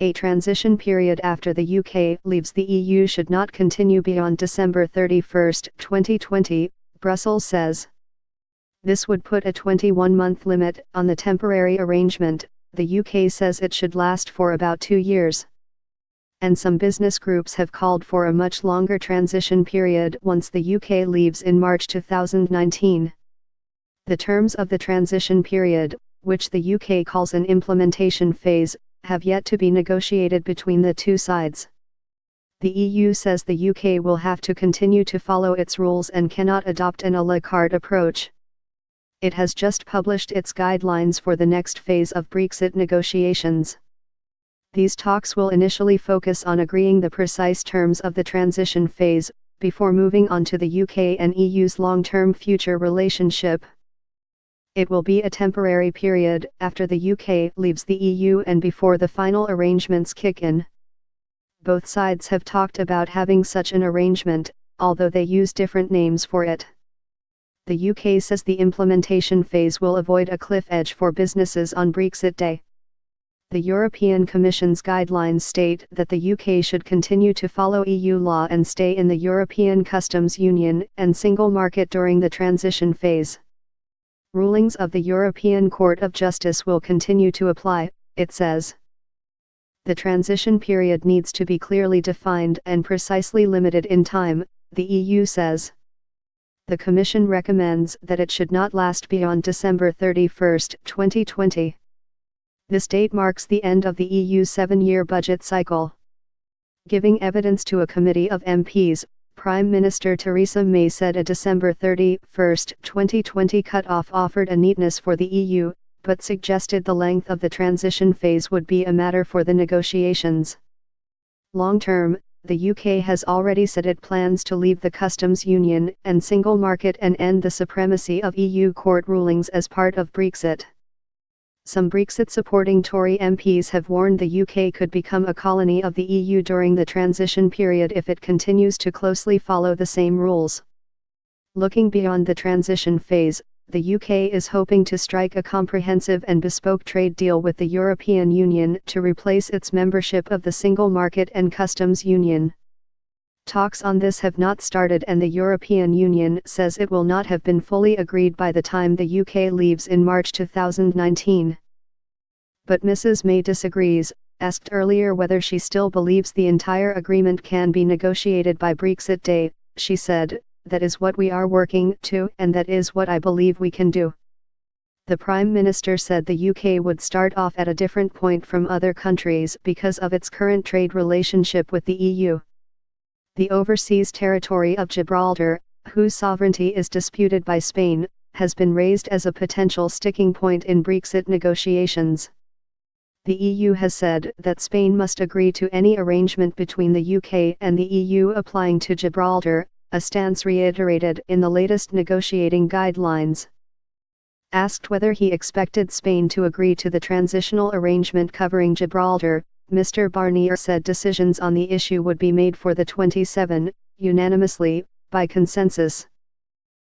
A transition period after the UK leaves the EU should not continue beyond December 31, 2020, Brussels says. This would put a 21-month limit on the temporary arrangement. The UK says it should last for about 2 years. And some business groups have called for a much longer transition period once the UK leaves in March 2019. The terms of the transition period, which the UK calls an implementation phase, have yet to be negotiated between the two sides. The EU says the UK will have to continue to follow its rules and cannot adopt an à la carte approach. It has just published its guidelines for the next phase of Brexit negotiations. These talks will initially focus on agreeing the precise terms of the transition phase, before moving on to the UK and EU's long-term future relationship. It will be a temporary period after the UK leaves the EU and before the final arrangements kick in. Both sides have talked about having such an arrangement, although they use different names for it. The UK says the implementation phase will avoid a cliff edge for businesses on Brexit Day. The European Commission's guidelines state that the UK should continue to follow EU law and stay in the European Customs Union and single market during the transition phase. Rulings of the European Court of Justice will continue to apply, it says. The transition period needs to be clearly defined and precisely limited in time, the EU says. The Commission recommends that it should not last beyond December 31, 2020. This date marks the end of the EU's 7-year budget cycle. Giving evidence to a committee of MPs, Prime Minister Theresa May said a December 31, 2020 cut-off offered a neatness for the EU, but suggested the length of the transition phase would be a matter for the negotiations. Long-term, the UK has already said it plans to leave the customs union and single market and end the supremacy of EU court rulings as part of Brexit. Some Brexit-supporting Tory MPs have warned the UK could become a colony of the EU during the transition period if it continues to closely follow the same rules. Looking beyond the transition phase, the UK is hoping to strike a comprehensive and bespoke trade deal with the European Union to replace its membership of the Single Market and Customs Union. Talks on this have not started and the European Union says it will not have been fully agreed by the time the UK leaves in March 2019. But Mrs. May disagrees. Asked earlier whether she still believes the entire agreement can be negotiated by Brexit Day, she said, "That is what we are working to and that is what I believe we can do." The Prime Minister said the UK would start off at a different point from other countries because of its current trade relationship with the EU. The overseas territory of Gibraltar, whose sovereignty is disputed by Spain, has been raised as a potential sticking point in Brexit negotiations. The EU has said that Spain must agree to any arrangement between the UK and the EU applying to Gibraltar, a stance reiterated in the latest negotiating guidelines. Asked whether he expected Spain to agree to the transitional arrangement covering Gibraltar, Mr. Barnier said decisions on the issue would be made for the 27, unanimously, by consensus.